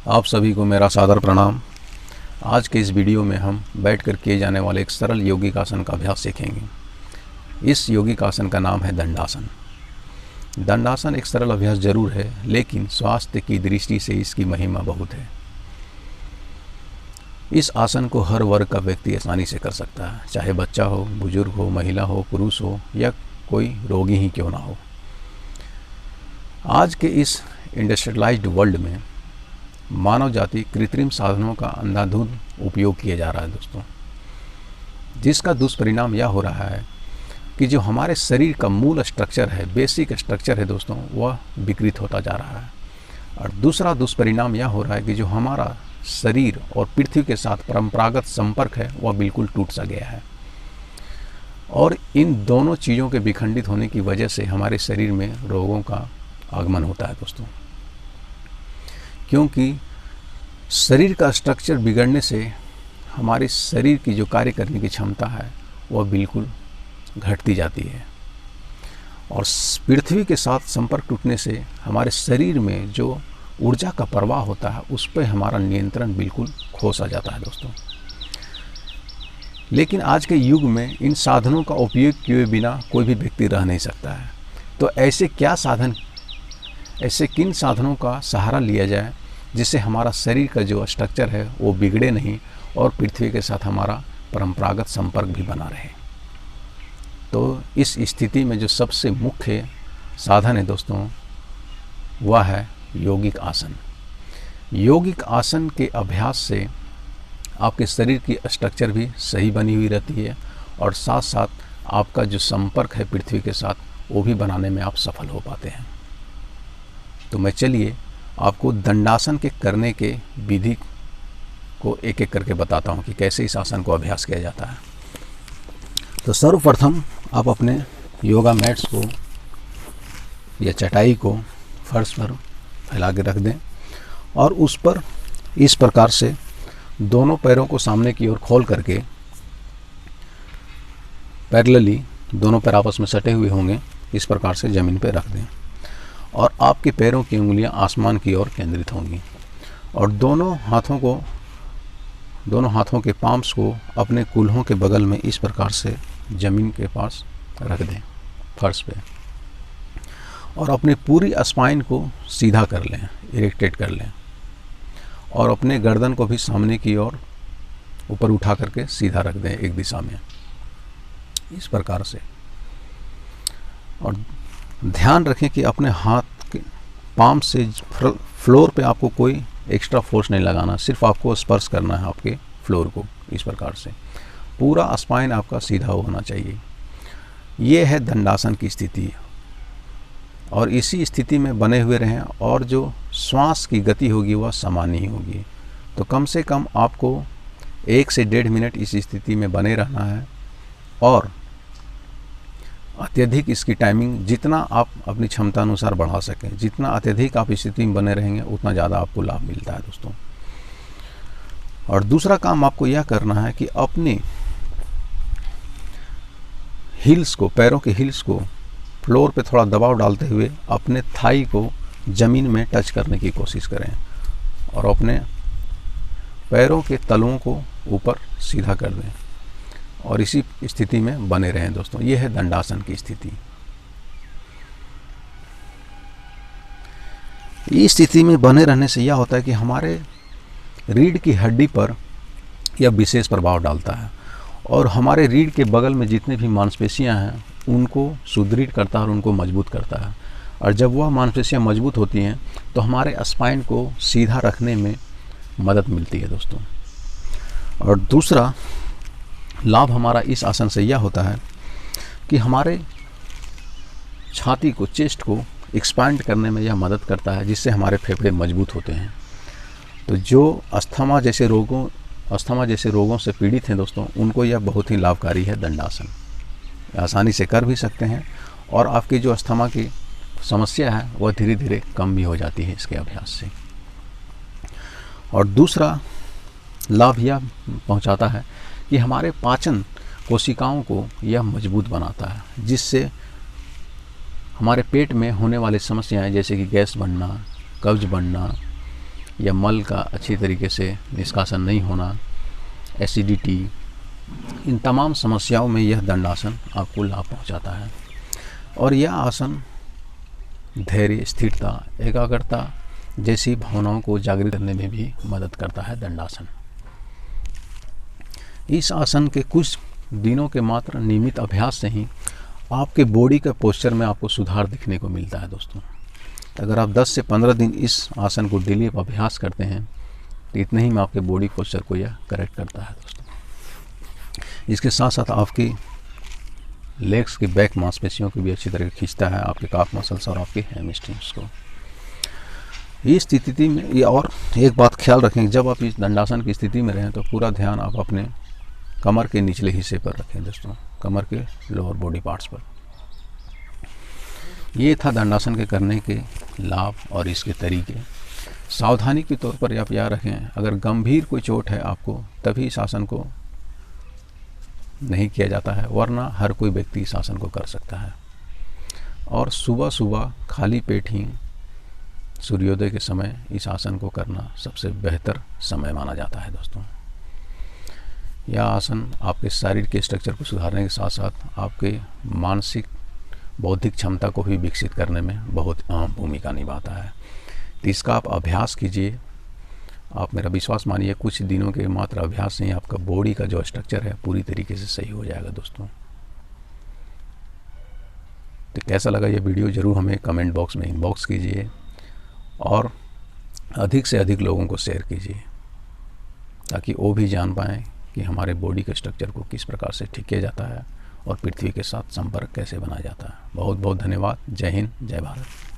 आप सभी को मेरा सादर प्रणाम। आज के इस वीडियो में हम बैठकर किए जाने वाले एक सरल यौगिक आसन का अभ्यास सीखेंगे। इस यौगिक आसन का नाम है दंडासन। दंडासन एक सरल अभ्यास जरूर है, लेकिन स्वास्थ्य की दृष्टि से इसकी महिमा बहुत है। इस आसन को हर वर्ग का व्यक्ति आसानी से कर सकता है, चाहे बच्चा हो, बुजुर्ग हो, महिला हो, पुरुष हो या कोई रोगी ही क्यों ना हो। आज के इस इंडस्ट्रियलाइज्ड वर्ल्ड में मानव जाति कृत्रिम साधनों का अंधाधुंध उपयोग किया जा रहा है दोस्तों, जिसका दुष्परिणाम यह हो रहा है कि जो हमारे शरीर का मूल स्ट्रक्चर है, बेसिक स्ट्रक्चर है दोस्तों, वह विकृत होता जा रहा है। और दूसरा दुष्परिणाम यह हो रहा है कि जो हमारा शरीर और पृथ्वी के साथ परंपरागत संपर्क है वह बिल्कुल टूट सा गया है। और इन दोनों चीज़ों के विखंडित होने की वजह से हमारे शरीर में रोगों का आगमन होता है दोस्तों, क्योंकि शरीर का स्ट्रक्चर बिगड़ने से हमारे शरीर की जो कार्य करने की क्षमता है वह बिल्कुल घटती जाती है। और पृथ्वी के साथ संपर्क टूटने से हमारे शरीर में जो ऊर्जा का प्रवाह होता है उस पर हमारा नियंत्रण बिल्कुल खो सा जाता है दोस्तों। लेकिन आज के युग में इन साधनों का उपयोग किए बिना कोई भी व्यक्ति रह नहीं सकता है। तो ऐसे किन साधनों का सहारा लिया जाए जिससे हमारा शरीर का जो स्ट्रक्चर है वो बिगड़े नहीं और पृथ्वी के साथ हमारा परंपरागत संपर्क भी बना रहे। तो इस स्थिति में जो सबसे मुख्य साधन है दोस्तों वह है यौगिक आसन। यौगिक आसन के अभ्यास से आपके शरीर की स्ट्रक्चर भी सही बनी हुई रहती है और साथ साथ आपका जो संपर्क है पृथ्वी के साथ वो भी बनाने में आप सफल हो पाते हैं। तो मैं चलिए आपको दंडासन के करने के विधि को एक एक करके बताता हूँ कि कैसे इस आसन को अभ्यास किया जाता है। तो सर्वप्रथम आप अपने योगा मैट्स को या चटाई को फर्श पर फैला के रख दें और उस पर इस प्रकार से दोनों पैरों को सामने की ओर खोल करके पैरेलली दोनों पैर आपस में सटे हुए होंगे, इस प्रकार से ज़मीन पर रख दें और आपके पैरों की उंगलियां आसमान की ओर केंद्रित होंगी और दोनों हाथों के पाम्स को अपने कूल्हों के बगल में इस प्रकार से ज़मीन के पास रख दें फर्श पे और अपने पूरी स्पाइन को सीधा कर लें, इरेक्टेड कर लें और अपने गर्दन को भी सामने की ओर ऊपर उठा करके सीधा रख दें एक दिशा में इस प्रकार से। और ध्यान रखें कि अपने हाथ के पाम से फ्लोर पे आपको कोई एक्स्ट्रा फोर्स नहीं लगाना, सिर्फ आपको स्पर्श करना है आपके फ्लोर को। इस प्रकार से पूरा स्पाइन आपका सीधा होना चाहिए। ये है दंडासन की स्थिति और इसी स्थिति में बने हुए रहें और जो श्वास की गति होगी वह सामान्य ही होगी। तो कम से कम आपको 1 से 1.5 मिनट इस स्थिति में बने रहना है और अत्यधिक इसकी टाइमिंग जितना आप अपनी क्षमता अनुसार बढ़ा सकें, जितना अत्यधिक आप स्थिति में बने रहेंगे उतना ज़्यादा आपको लाभ मिलता है दोस्तों। और दूसरा काम आपको यह करना है कि अपने हिल्स को, पैरों के हिल्स को फ्लोर पे थोड़ा दबाव डालते हुए अपने थाई को ज़मीन में टच करने की कोशिश करें और अपने पैरों के तलुओं को ऊपर सीधा कर दें और इसी स्थिति में बने रहें दोस्तों। यह है दंडासन की स्थिति। इस स्थिति में बने रहने से यह होता है कि हमारे रीढ़ की हड्डी पर यह विशेष प्रभाव डालता है और हमारे रीढ़ के बगल में जितने भी मांसपेशियां हैं उनको सुदृढ़ करता है और उनको मजबूत करता है। और जब वह मांसपेशियां मजबूत होती हैं तो हमारे स्पाइन को सीधा रखने में मदद मिलती है दोस्तों। और दूसरा लाभ हमारा इस आसन से यह होता है कि हमारे छाती को, चेस्ट को एक्सपांड करने में यह मदद करता है, जिससे हमारे फेफड़े मजबूत होते हैं। तो जो अस्थमा जैसे रोगों से पीड़ित हैं दोस्तों, उनको यह बहुत ही लाभकारी है दंडासन। आसानी से कर भी सकते हैं और आपकी जो अस्थमा की समस्या है वह धीरे धीरे कम भी हो जाती है इसके अभ्यास से। और दूसरा लाभ यह पहुंचाता है कि हमारे पाचन कोशिकाओं को यह मजबूत बनाता है, जिससे हमारे पेट में होने वाली समस्याएं जैसे कि गैस बनना, कब्ज बनना या मल का अच्छी तरीके से निष्कासन नहीं होना, एसिडिटी, इन तमाम समस्याओं में यह दंडासन आपको लाभ पहुंचाता है। और यह आसन धैर्य, स्थिरता, एकाग्रता जैसी भावनाओं को जागृत करने में भी मदद करता है दंडासन। इस आसन के कुछ दिनों के मात्र नियमित अभ्यास से ही आपके बॉडी का पोस्चर में आपको सुधार दिखने को मिलता है दोस्तों। अगर आप 10 से 15 दिन इस आसन को डेली अभ्यास करते हैं तो इतने ही में आपके बॉडी पोस्चर को यह करेक्ट करता है दोस्तों। इसके साथ साथ आपकी लेग्स की बैक मांसपेशियों को भी अच्छी तरह खींचता है, आपके काफ मसल्स और आपके हैमस्ट्रिंग्स को। इस स्थिति में ये, और एक बात ख्याल रखें, जब आप इस दंडासन की स्थिति में रहें तो पूरा ध्यान आप अपने कमर के निचले हिस्से पर रखें दोस्तों, कमर के लोअर बॉडी पार्ट्स पर। ये था दंडासन के करने के लाभ और इसके तरीके। सावधानी के तौर पर आप याद रखें, अगर गंभीर कोई चोट है आपको तभी इस आसन को नहीं किया जाता है, वरना हर कोई व्यक्ति इस आसन को कर सकता है। और सुबह सुबह खाली पेट ही सूर्योदय के समय इस आसन को करना सबसे बेहतर समय माना जाता है दोस्तों। यह आसन आपके शरीर के स्ट्रक्चर को सुधारने के साथ साथ आपके मानसिक बौद्धिक क्षमता को भी विकसित करने में बहुत अहम भूमिका निभाता है। तो इसका आप अभ्यास कीजिए। आप मेरा विश्वास मानिए, कुछ दिनों के मात्र अभ्यास से ही आपका बॉडी का जो स्ट्रक्चर है पूरी तरीके से सही हो जाएगा दोस्तों। तो कैसा लगा ये वीडियो ज़रूर हमें कमेंट बॉक्स में इनबॉक्स कीजिए और अधिक से अधिक लोगों को शेयर कीजिए ताकि वो भी जान पाएँ कि हमारे बॉडी के स्ट्रक्चर को किस प्रकार से ठीक किया जाता है और पृथ्वी के साथ संपर्क कैसे बनाया जाता है। बहुत बहुत धन्यवाद। जय हिंद, जय भारत।